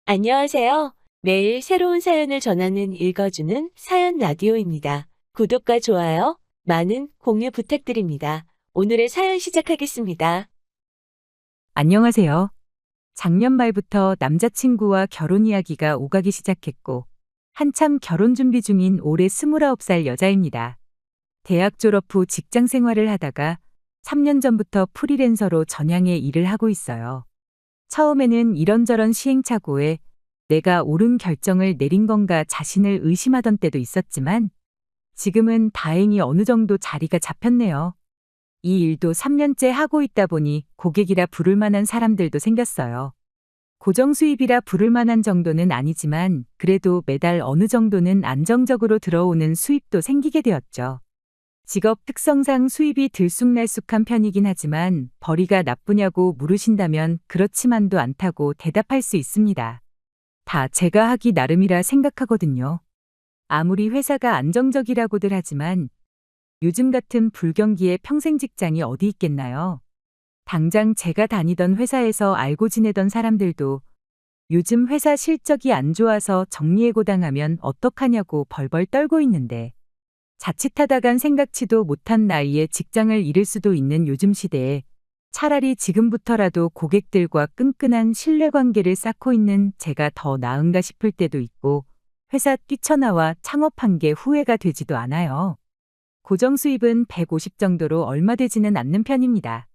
안녕하세요. 매일 새로운 사연을 전하는 읽어주는 사연 라디오입니다. 구독과 좋아요, 많은 공유 부탁드립니다. 오늘의 사연 시작하겠습니다. 안녕하세요. 작년 말부터 남자친구와 결혼 이야기가 오가기 시작했고, 한참 결혼 준비 중인 올해 29살 여자입니다. 대학 졸업 후 직장 생활을 하다가 3년 전부터 프리랜서로 전향의 일을 하고 있어요. 처음에는 이런저런 시행착오에 내가 옳은 결정을 내린 건가 자신을 의심하던 때도 있었지만, 지금은 다행히 어느 정도 자리가 잡혔네요. 이 일도 3년째 하고 있다 보니 고객이라 부를 만한 사람들도 생겼어요. 고정 수입이라 부를 만한 정도는 아니지만 그래도 매달 어느 정도는 안정적으로 들어오는 수입도 생기게 되었죠. 직업 특성상 수입이 들쑥날쑥한 편이긴 하지만 벌이가 나쁘냐고 물으신다면 그렇지만도 않다고 대답할 수 있습니다. 다 제가 하기 나름이라 생각하거든요. 아무리 회사가 안정적이라고들 하지만 요즘 같은 불경기에 평생 직장이 어디 있겠나요? 당장 제가 다니던 회사에서 알고 지내던 사람들도 요즘 회사 실적이 안 좋아서 정리해고당하면 어떡하냐고 벌벌 떨고 있는데, 자칫하다간 생각지도 못한 나이에 직장을 잃을 수도 있는 요즘 시대에 차라리 지금부터라도 고객들과 끈끈한 신뢰관계를 쌓고 있는 제가 더 나은가 싶을 때도 있고, 회사 뛰쳐나와 창업한 게 후회가 되지도 않아요. 고정 수입은 150 정도로 얼마 되지는 않는 편입니다.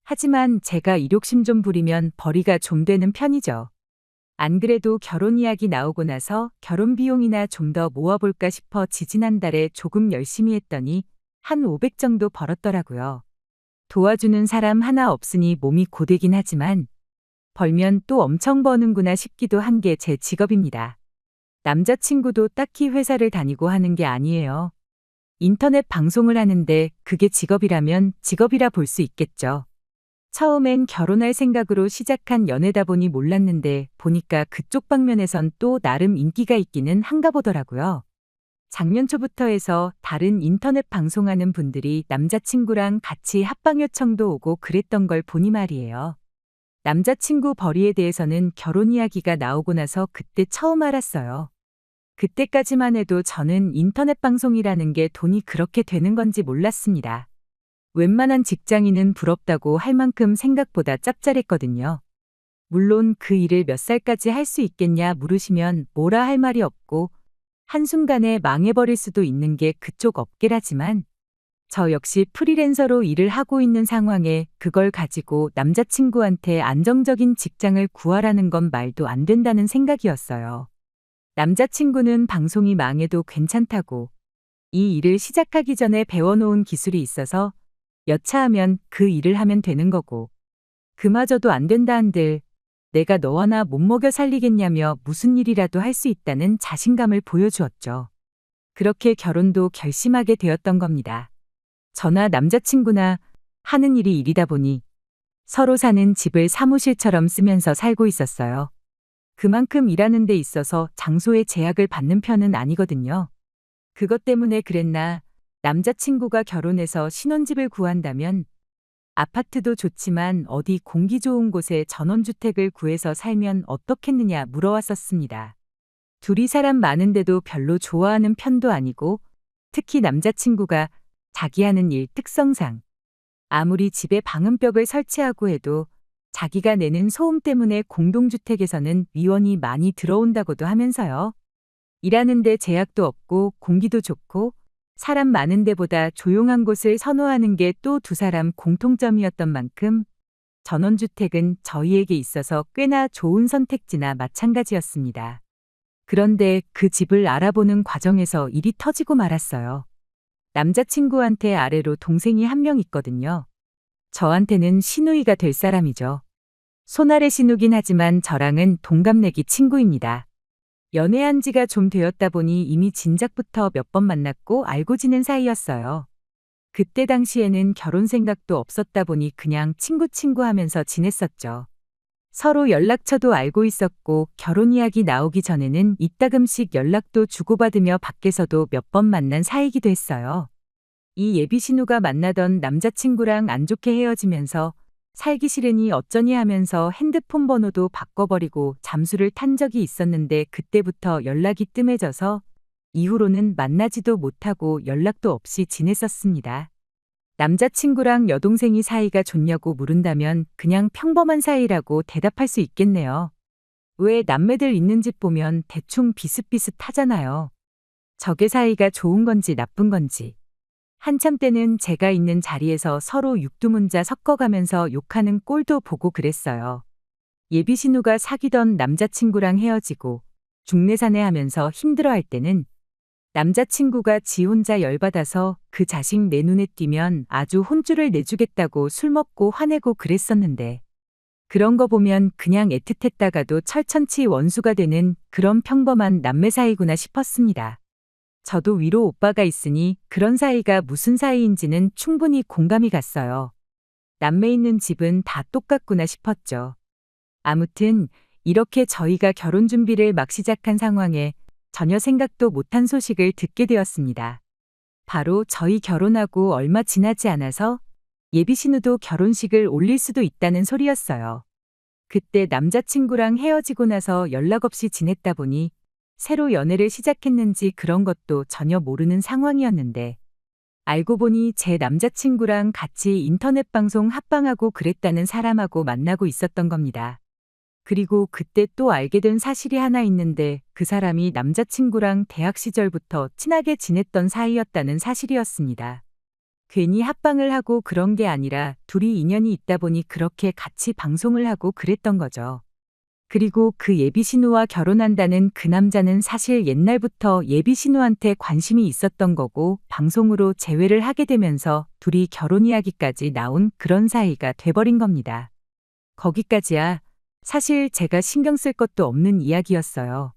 하지만 제가 일욕심 좀 부리면 벌이가 좀 되는 편이죠. 안 그래도 결혼 이야기 나오고 나서 결혼 비용이나 좀 더 모아볼까 싶어 지지난달에 조금 열심히 했더니 한 500 정도 벌었더라고요. 도와주는 사람 하나 없으니 몸이 고되긴 하지만 벌면 또 엄청 버는구나 싶기도 한 게 제 직업입니다. 남자친구도 딱히 회사를 다니고 하는 게 아니에요. 인터넷 방송을 하는데 그게 직업이라면 직업이라 볼 수 있겠죠. 처음엔 결혼할 생각으로 시작한 연애다 보니 몰랐는데 보니까 그쪽 방면에선 또 나름 인기가 있기는 한가 보더라고요. 작년 초부터 해서 다른 인터넷 방송하는 분들이 남자친구랑 같이 합방 요청도 오고 그랬던 걸 보니 말이에요. 남자친구 벌이에 대해서는 결혼 이야기가 나오고 나서 그때 처음 알았어요. 그때까지만 해도 저는 인터넷 방송이라는 게 돈이 그렇게 되는 건지 몰랐습니다. 웬만한 직장인은 부럽다고 할 만큼 생각보다 짭짤했거든요. 물론 그 일을 몇 살까지 할 수 있겠냐 물으시면 뭐라 할 말이 없고 한순간에 망해버릴 수도 있는 게 그쪽 업계라지만 저 역시 프리랜서로 일을 하고 있는 상황에 그걸 가지고 남자친구한테 안정적인 직장을 구하라는 건 말도 안 된다는 생각이었어요. 남자친구는 방송이 망해도 괜찮다고 이 일을 시작하기 전에 배워놓은 기술이 있어서 여차하면 그 일을 하면 되는 거고, 그마저도 안 된다 한들 내가 너 하나 못 먹여 살리겠냐며 무슨 일이라도 할 수 있다는 자신감을 보여주었죠. 그렇게 결혼도 결심하게 되었던 겁니다. 저나 남자친구나 하는 일이 일이다 보니 서로 사는 집을 사무실처럼 쓰면서 살고 있었어요. 그만큼 일하는 데 있어서 장소에 제약을 받는 편은 아니거든요. 그것 때문에 그랬나 남자친구가 결혼해서 신혼집을 구한다면 아파트도 좋지만 어디 공기 좋은 곳에 전원주택을 구해서 살면 어떻겠느냐 물어왔었습니다. 둘이 사람 많은데도 별로 좋아하는 편도 아니고 특히 남자친구가 자기 하는 일 특성상 아무리 집에 방음벽을 설치하고 해도 자기가 내는 소음 때문에 공동주택에서는 위원이 많이 들어온다고도 하면서요. 일하는데 제약도 없고 공기도 좋고 사람 많은 데보다 조용한 곳을 선호하는 게 또 두 사람 공통점이었던 만큼 전원주택은 저희에게 있어서 꽤나 좋은 선택지나 마찬가지였습니다. 그런데 그 집을 알아보는 과정에서 일이 터지고 말았어요. 남자친구한테 아래로 동생이 한 명 있거든요. 저한테는 시누이가 될 사람이죠. 손아래 시누긴 하지만 저랑은 동갑내기 친구입니다. 연애한 지가 좀 되었다 보니 이미 진작부터 몇 번 만났고 알고 지낸 사이였어요. 그때 당시에는 결혼 생각도 없었다 보니 그냥 친구 하면서 지냈었죠. 서로 연락처도 알고 있었고 결혼 이야기 나오기 전에는 이따금씩 연락도 주고받으며 밖에서도 몇 번 만난 사이기도 했어요. 이 예비 신우가 만나던 남자친구랑 안 좋게 헤어지면서 살기 싫으니 어쩌니 하면서 핸드폰 번호도 바꿔버리고 잠수를 탄 적이 있었는데 그때부터 연락이 뜸해져서 이후로는 만나지도 못하고 연락도 없이 지냈었습니다. 남자친구랑 여동생이 사이가 좋냐고 물은다면 그냥 평범한 사이라고 대답할 수 있겠네요. 왜 남매들 있는 집 보면 대충 비슷비슷하잖아요. 저게 사이가 좋은 건지 나쁜 건지. 한참 때는 제가 있는 자리에서 서로 육두문자 섞어가면서 욕하는 꼴도 보고 그랬어요. 예비 신우가 사귀던 남자친구랑 헤어지고 중내사내 하면서 힘들어할 때는 남자친구가 지 혼자 열받아서 그 자식 내 눈에 띄면 아주 혼쭐을 내주겠다고 술 먹고 화내고 그랬었는데 그런 거 보면 그냥 애틋했다가도 철천치 원수가 되는 그런 평범한 남매 사이구나 싶었습니다. 저도 위로 오빠가 있으니 그런 사이가 무슨 사이인지는 충분히 공감이 갔어요. 남매 있는 집은 다 똑같구나 싶었죠. 아무튼 이렇게 저희가 결혼 준비를 막 시작한 상황에 전혀 생각도 못한 소식을 듣게 되었습니다. 바로 저희 결혼하고 얼마 지나지 않아서 예비 신우도 결혼식을 올릴 수도 있다는 소리였어요. 그때 남자친구랑 헤어지고 나서 연락 없이 지냈다 보니 새로 연애를 시작했는지 그런 것도 전혀 모르는 상황이었는데 알고 보니 제 남자친구랑 같이 인터넷 방송 합방하고 그랬다는 사람하고 만나고 있었던 겁니다. 그리고 그때 또 알게 된 사실이 하나 있는데 그 사람이 남자친구랑 대학 시절부터 친하게 지냈던 사이였다는 사실이었습니다. 괜히 합방을 하고 그런 게 아니라 둘이 인연이 있다 보니 그렇게 같이 방송을 하고 그랬던 거죠. 그리고 그 예비 신우와 결혼한다는 그 남자는 사실 옛날부터 예비 신우한테 관심이 있었던 거고 방송으로 재회를 하게 되면서 둘이 결혼 이야기까지 나온 그런 사이가 돼버린 겁니다. 거기까지야 사실 제가 신경 쓸 것도 없는 이야기였어요.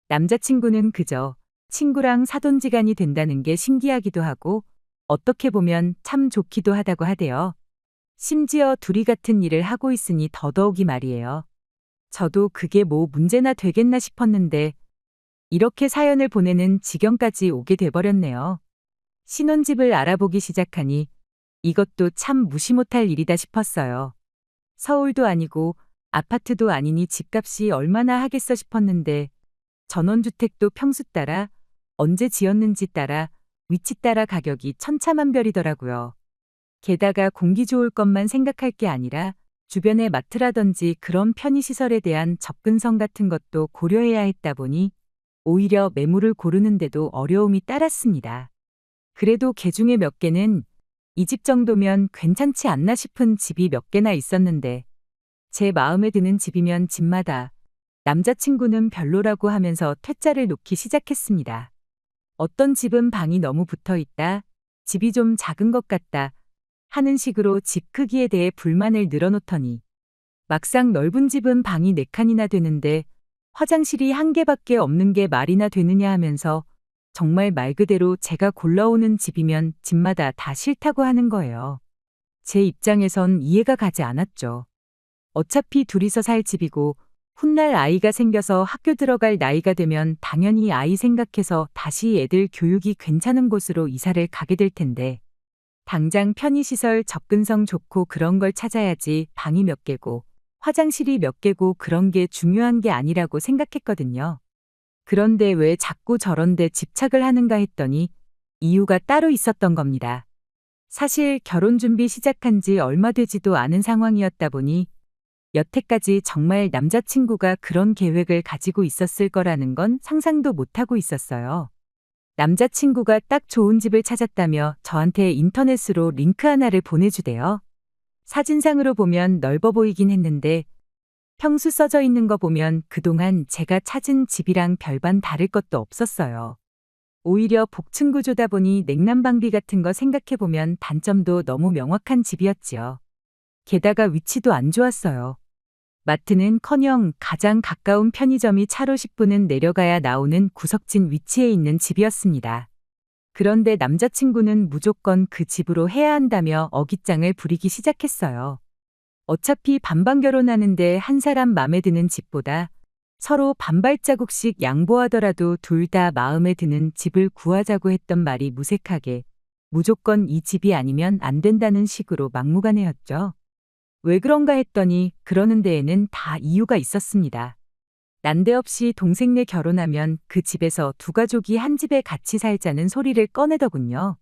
남자친구는 그저 친구랑 사돈지간이 된다는 게 신기하기도 하고 어떻게 보면 참 좋기도 하다고 하대요. 심지어 둘이 같은 일을 하고 있으니 더더욱이 말이에요. 저도 그게 뭐 문제나 되겠나 싶었는데 이렇게 사연을 보내는 지경까지 오게 돼버렸네요. 신혼집을 알아보기 시작하니 이것도 참 무시 못할 일이다 싶었어요. 서울도 아니고 아파트도 아니니 집값이 얼마나 하겠어 싶었는데 전원주택도 평수 따라 언제 지었는지 따라 위치 따라 가격이 천차만별이더라고요. 게다가 공기 좋을 것만 생각할 게 아니라 주변에 마트라든지 그런 편의시설에 대한 접근성 같은 것도 고려해야 했다 보니 오히려 매물을 고르는데도 어려움이 따랐습니다. 그래도 개중에 몇 개는 이 집 정도면 괜찮지 않나 싶은 집이 몇 개나 있었는데 제 마음에 드는 집이면 집마다 남자친구는 별로라고 하면서 퇴짜를 놓기 시작했습니다. 어떤 집은 방이 너무 붙어 있다, 집이 좀 작은 것 같다 하는 식으로 집 크기에 대해 불만을 늘어놓더니 막상 넓은 집은 방이 4칸이나 되는데 화장실이 1개밖에 없는 게 말이나 되느냐 하면서 정말 말 그대로 제가 골라오는 집이면 집마다 다 싫다고 하는 거예요. 제 입장에선 이해가 가지 않았죠. 어차피 둘이서 살 집이고 훗날 아이가 생겨서 학교 들어갈 나이가 되면 당연히 아이 생각해서 다시 애들 교육이 괜찮은 곳으로 이사를 가게 될 텐데 당장 편의시설 접근성 좋고 그런 걸 찾아야지 방이 몇 개고 화장실이 몇 개고 그런 게 중요한 게 아니라고 생각했거든요. 그런데 왜 자꾸 저런 데 집착을 하는가 했더니 이유가 따로 있었던 겁니다. 사실 결혼 준비 시작한 지 얼마 되지도 않은 상황이었다 보니 여태까지 정말 남자친구가 그런 계획을 가지고 있었을 거라는 건 상상도 못하고 있었어요. 남자친구가 딱 좋은 집을 찾았다며 저한테 인터넷으로 링크 하나를 보내주대요. 사진상으로 보면 넓어 보이긴 했는데 평수 써져 있는 거 보면 그동안 제가 찾은 집이랑 별반 다를 것도 없었어요. 오히려 복층 구조다 보니 냉난방비 같은 거 생각해보면 단점도 너무 명확한 집이었지요. 게다가 위치도 안 좋았어요. 마트는커녕 가장 가까운 편의점이 차로 10분은 내려가야 나오는 구석진 위치에 있는 집이었습니다. 그런데 남자친구는 무조건 그 집으로 해야 한다며 어깃장을 부리기 시작했어요. 어차피 반반 결혼하는데 한 사람 마음에 드는 집보다 서로 반발자국씩 양보하더라도 둘 다 마음에 드는 집을 구하자고 했던 말이 무색하게 무조건 이 집이 아니면 안 된다는 식으로 막무가내였죠. 왜 그런가 했더니 그러는 데에는 다 이유가 있었습니다. 난데없이 동생네 결혼하면 그 집에서 두 가족이 한 집에 같이 살자는 소리를 꺼내더군요.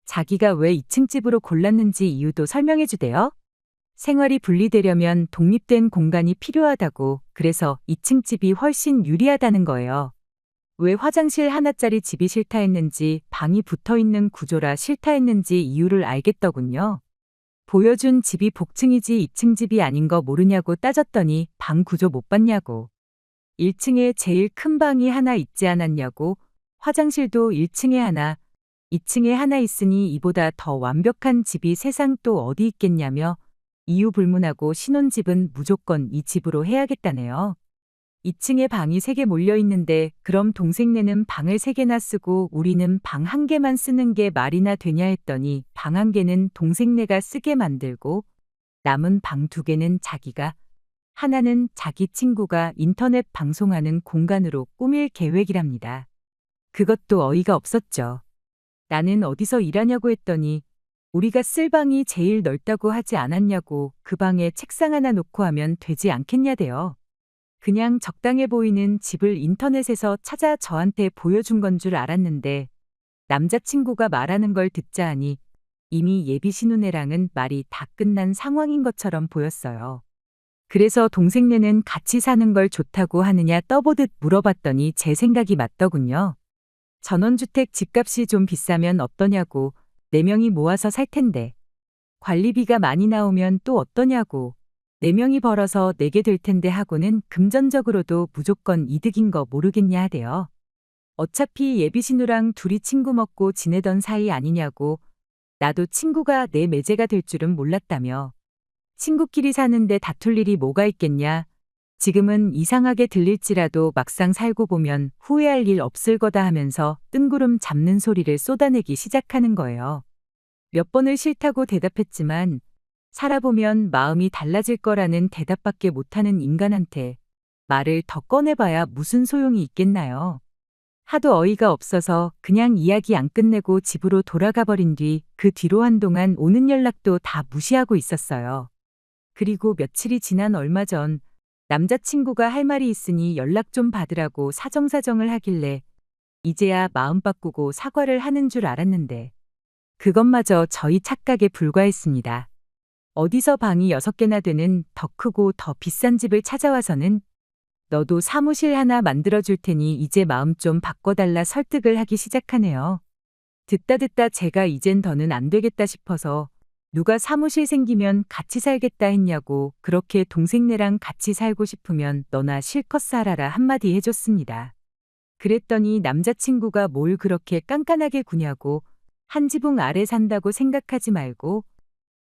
자기가 왜 2층 집으로 골랐는지 이유도 설명해 주대요. 생활이 분리되려면 독립된 공간이 필요하다고, 그래서 2층 집이 훨씬 유리하다는 거예요. 왜 화장실 하나짜리 집이 싫다 했는지, 방이 붙어 있는 구조라 싫다 했는지 이유를 알겠더군요. 보여준 집이 복층이지 2층 집이 아닌 거 모르냐고 따졌더니 방 구조 못 봤냐고. 1층에 제일 큰 방이 하나 있지 않았냐고. 화장실도 1층에 하나, 2층에 하나 있으니 이보다 더 완벽한 집이 세상 또 어디 있겠냐며 이유 불문하고 신혼집은 무조건 이 집으로 해야겠다네요. 2층에 방이 3개 몰려 있는데 그럼 동생네는 방을 3개나 쓰고 우리는 방 1개만 쓰는 게 말이나 되냐 했더니 방 1개는 동생네가 쓰게 만들고 남은 방 2개는 자기가, 하나는 자기 친구가 인터넷 방송하는 공간으로 꾸밀 계획이랍니다. 그것도 어이가 없었죠. 나는 어디서 일하냐고 했더니 우리가 쓸 방이 제일 넓다고 하지 않았냐고. 그 방에 책상 하나 놓고 하면 되지 않겠냐대요. 그냥 적당해 보이는 집을 인터넷에서 찾아 저한테 보여준 건 줄 알았는데 남자친구가 말하는 걸 듣자 하니 이미 예비 신혼애랑은 말이 다 끝난 상황인 것처럼 보였어요. 그래서 동생네는 같이 사는 걸 좋다고 하느냐 떠보듯 물어봤더니 제 생각이 맞더군요. 전원주택 집값이 좀 비싸면 어떠냐고. 4명이 모아서 살 텐데. 관리비가 많이 나오면 또 어떠냐고. 4명이 벌어서 내게 될 텐데 하고는 금전적으로도 무조건 이득인 거 모르겠냐 하대요. 어차피 예비신우랑 둘이 친구 먹고 지내던 사이 아니냐고. 나도 친구가 내 매제가 될 줄은 몰랐다며. 친구끼리 사는데 다툴 일이 뭐가 있겠냐. 지금은 이상하게 들릴지라도 막상 살고 보면 후회할 일 없을 거다 하면서 뜬구름 잡는 소리를 쏟아내기 시작하는 거예요. 몇 번을 싫다고 대답했지만 살아보면 마음이 달라질 거라는 대답밖에 못하는 인간한테 말을 더 꺼내봐야 무슨 소용이 있겠나요. 하도 어이가 없어서 그냥 이야기 안 끝내고 집으로 돌아가 버린 뒤 그 뒤로 한동안 오는 연락도 다 무시하고 있었어요. 그리고 며칠이 지난 얼마 전 남자친구가 할 말이 있으니 연락 좀 받으라고 사정사정을 하길래 이제야 마음 바꾸고 사과를 하는 줄 알았는데 그것마저 저희 착각에 불과했습니다. 어디서 방이 6개나 되는 더 크고 더 비싼 집을 찾아와서는 너도 사무실 하나 만들어줄 테니 이제 마음 좀 바꿔달라 설득을 하기 시작하네요. 듣다 제가 이젠 더는 안 되겠다 싶어서 누가 사무실 생기면 같이 살겠다 했냐고. 그렇게 동생네랑 같이 살고 싶으면 너나 실컷 살아라 한마디 해줬습니다. 그랬더니 남자친구가 뭘 그렇게 깐깐하게 구냐고. 한 지붕 아래 산다고 생각하지 말고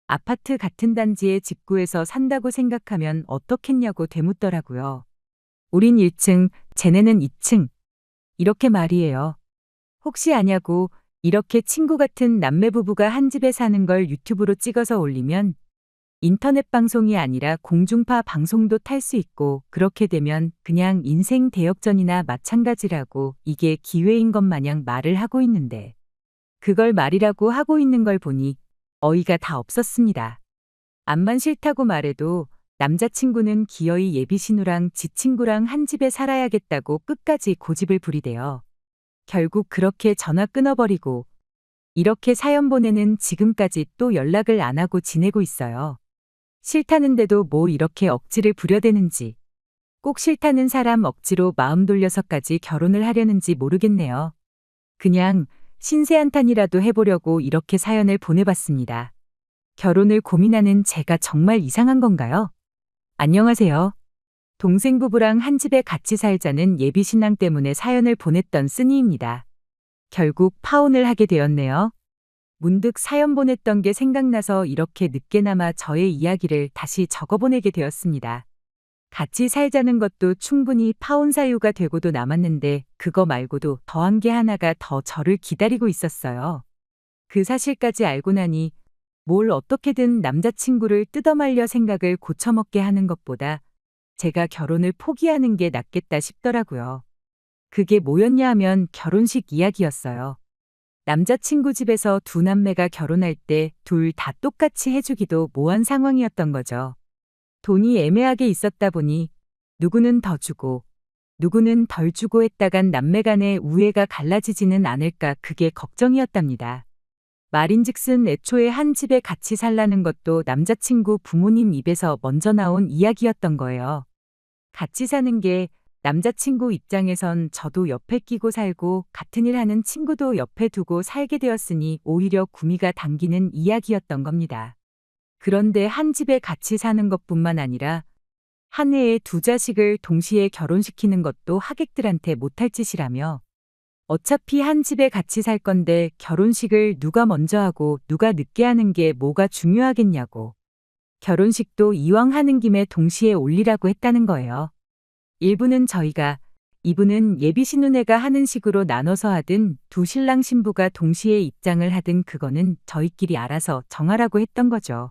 아파트 같은 단지에 집 구해서 산다고 생각하면 어떻겠냐고 되묻더라고요. 우린 1층, 쟤네는 2층. 이렇게 말이에요. 혹시 아냐고. 이렇게 친구 같은 남매 부부가 한 집에 사는 걸 유튜브로 찍어서 올리면 인터넷 방송이 아니라 공중파 방송도 탈 수 있고 그렇게 되면 그냥 인생 대역전이나 마찬가지라고. 이게 기회인 것 마냥 말을 하고 있는데 그걸 말이라고 하고 있는 걸 보니 어이가 다 없었습니다. 암만 싫다고 말해도 남자친구는 기어이 예비신우랑 지 친구랑 한 집에 살아야겠다고 끝까지 고집을 부리대요. 결국 그렇게 전화 끊어버리고 이렇게 사연 보내는 지금까지 또 연락을 안 하고 지내고 있어요. 싫다는데도 뭐 이렇게 억지를 부려대는지, 꼭 싫다는 사람 억지로 마음 돌려서까지 결혼을 하려는지 모르겠네요. 그냥 신세한탄이라도 해보려고 이렇게 사연을 보내봤습니다. 결혼을 고민하는 제가 정말 이상한 건가요? 안녕하세요. 동생 부부랑 한 집에 같이 살자는 예비신랑 때문에 사연을 보냈던 쓰니입니다. 결국 파혼을 하게 되었네요. 문득 사연 보냈던 게 생각나서 이렇게 늦게나마 저의 이야기를 다시 적어보내게 되었습니다. 같이 살자는 것도 충분히 파혼 사유가 되고도 남았는데 그거 말고도 더한 게 하나가 더 저를 기다리고 있었어요. 그 사실까지 알고 나니 뭘 어떻게든 남자친구를 뜯어말려 생각을 고쳐먹게 하는 것보다 제가 결혼을 포기하는 게 낫겠다 싶더라고요. 그게 뭐였냐 하면 결혼식 이야기였어요. 남자친구 집에서 두 남매가 결혼할 때 둘 다 똑같이 해주기도 모한 상황이었던 거죠. 돈이 애매하게 있었다 보니 누구는 더 주고 누구는 덜 주고 했다간 남매 간의 우애가 갈라지지는 않을까 그게 걱정이었답니다. 말인즉슨 애초에 한 집에 같이 살라는 것도 남자친구 부모님 입에서 먼저 나온 이야기였던 거예요. 같이 사는 게 남자친구 입장에선 저도 옆에 끼고 살고 같은 일 하는 친구도 옆에 두고 살게 되었으니 오히려 구미가 당기는 이야기였던 겁니다. 그런데 한 집에 같이 사는 것뿐만 아니라 한 해에 두 자식을 동시에 결혼시키는 것도 하객들한테 못할 짓이라며 어차피 한 집에 같이 살 건데 결혼식을 누가 먼저 하고 누가 늦게 하는 게 뭐가 중요하겠냐고. 결혼식도 이왕 하는 김에 동시에 올리라고 했다는 거예요. 일부는 저희가, 이부는 예비 신혼회가 하는 식으로 나눠서 하든 두 신랑 신부가 동시에 입장을 하든 그거는 저희끼리 알아서 정하라고 했던 거죠.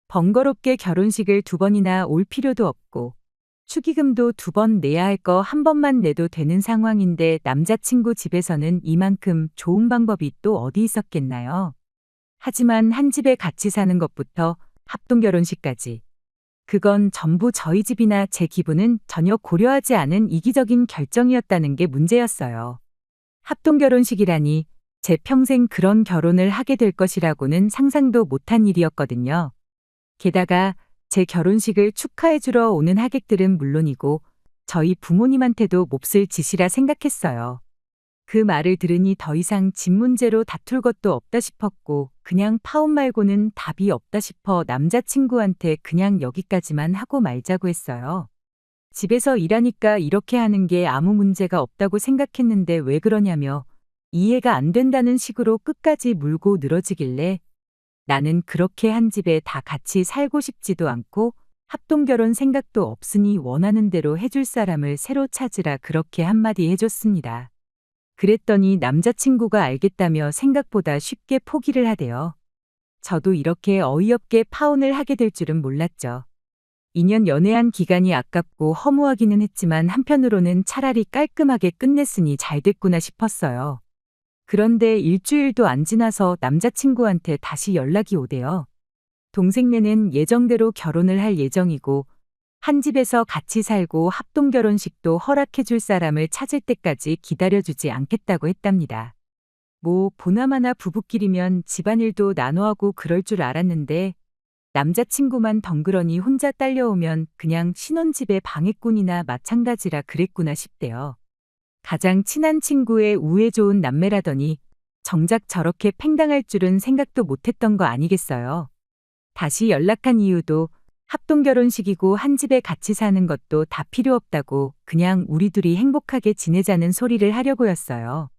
번거롭게 결혼식을 두 번이나 올 필요도 없고 축의금도 두 번 내야 할 거 한 번만 내도 되는 상황인데 남자친구 집에서는 이만큼 좋은 방법이 또 어디 있었겠나요? 하지만 한 집에 같이 사는 것부터 합동결혼식까지 그건 전부 저희 집이나 제 기분은 전혀 고려하지 않은 이기적인 결정이었다는 게 문제였어요. 합동결혼식이라니 제 평생 그런 결혼을 하게 될 것이라고는 상상도 못한 일이었거든요. 게다가 제 결혼식을 축하해주러 오는 하객들은 물론이고 저희 부모님한테도 몹쓸 짓이라 생각했어요. 그 말을 들으니 더 이상 집 문제로 다툴 것도 없다 싶었고 그냥 파혼 말고는 답이 없다 싶어 남자친구한테 그냥 여기까지만 하고 말자고 했어요. 집에서 일하니까 이렇게 하는 게 아무 문제가 없다고 생각했는데 왜 그러냐며 이해가 안 된다는 식으로 끝까지 물고 늘어지길래 나는 그렇게 한 집에 다 같이 살고 싶지도 않고 합동결혼 생각도 없으니 원하는 대로 해줄 사람을 새로 찾으라 그렇게 한마디 해줬습니다. 그랬더니 남자친구가 알겠다며 생각보다 쉽게 포기를 하대요. 저도 이렇게 어이없게 파혼을 하게 될 줄은 몰랐죠. 2년 연애한 기간이 아깝고 허무하기는 했지만 한편으로는 차라리 깔끔하게 끝냈으니 잘 됐구나 싶었어요. 그런데 일주일도 안 지나서 남자친구한테 다시 연락이 오대요. 동생네는 예정대로 결혼을 할 예정이고 한 집에서 같이 살고 합동결혼식도 허락해줄 사람을 찾을 때까지 기다려주지 않겠다고 했답니다. 뭐 보나마나 부부끼리면 집안일도 나눠하고 그럴 줄 알았는데 남자친구만 덩그러니 혼자 딸려오면 그냥 신혼집의 방해꾼이나 마찬가지라 그랬구나 싶대요. 가장 친한 친구의 우애 좋은 남매라더니 정작 저렇게 팽당할 줄은 생각도 못했던 거 아니겠어요. 다시 연락한 이유도 합동결혼식이고 한 집에 같이 사는 것도 다 필요 없다고 그냥 우리 둘이 행복하게 지내자는 소리를 하려고였어요.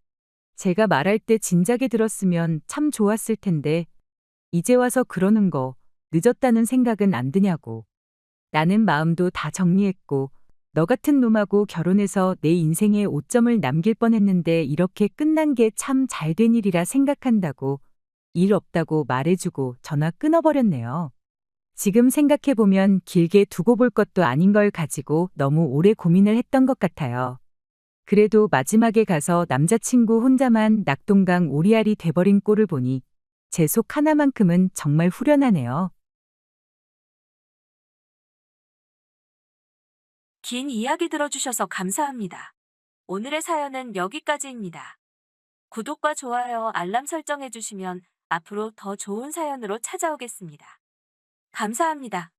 제가 말할 때 진작에 들었으면 참 좋았을 텐데 이제 와서 그러는 거 늦었다는 생각은 안 드냐고. 나는 마음도 다 정리했고 너 같은 놈하고 결혼해서 내 인생에 오점을 남길 뻔했는데 이렇게 끝난 게 참 잘된 일이라 생각한다고 일 없다고 말해주고 전화 끊어버렸네요. 지금 생각해보면 길게 두고 볼 것도 아닌 걸 가지고 너무 오래 고민을 했던 것 같아요. 그래도 마지막에 가서 남자친구 혼자만 낙동강 오리알이 돼버린 꼴을 보니 제 속 하나만큼은 정말 후련하네요. 긴 이야기 들어주셔서 감사합니다. 오늘의 사연은 여기까지입니다. 구독과 좋아요, 알람 설정해주시면 앞으로 더 좋은 사연으로 찾아오겠습니다. 감사합니다.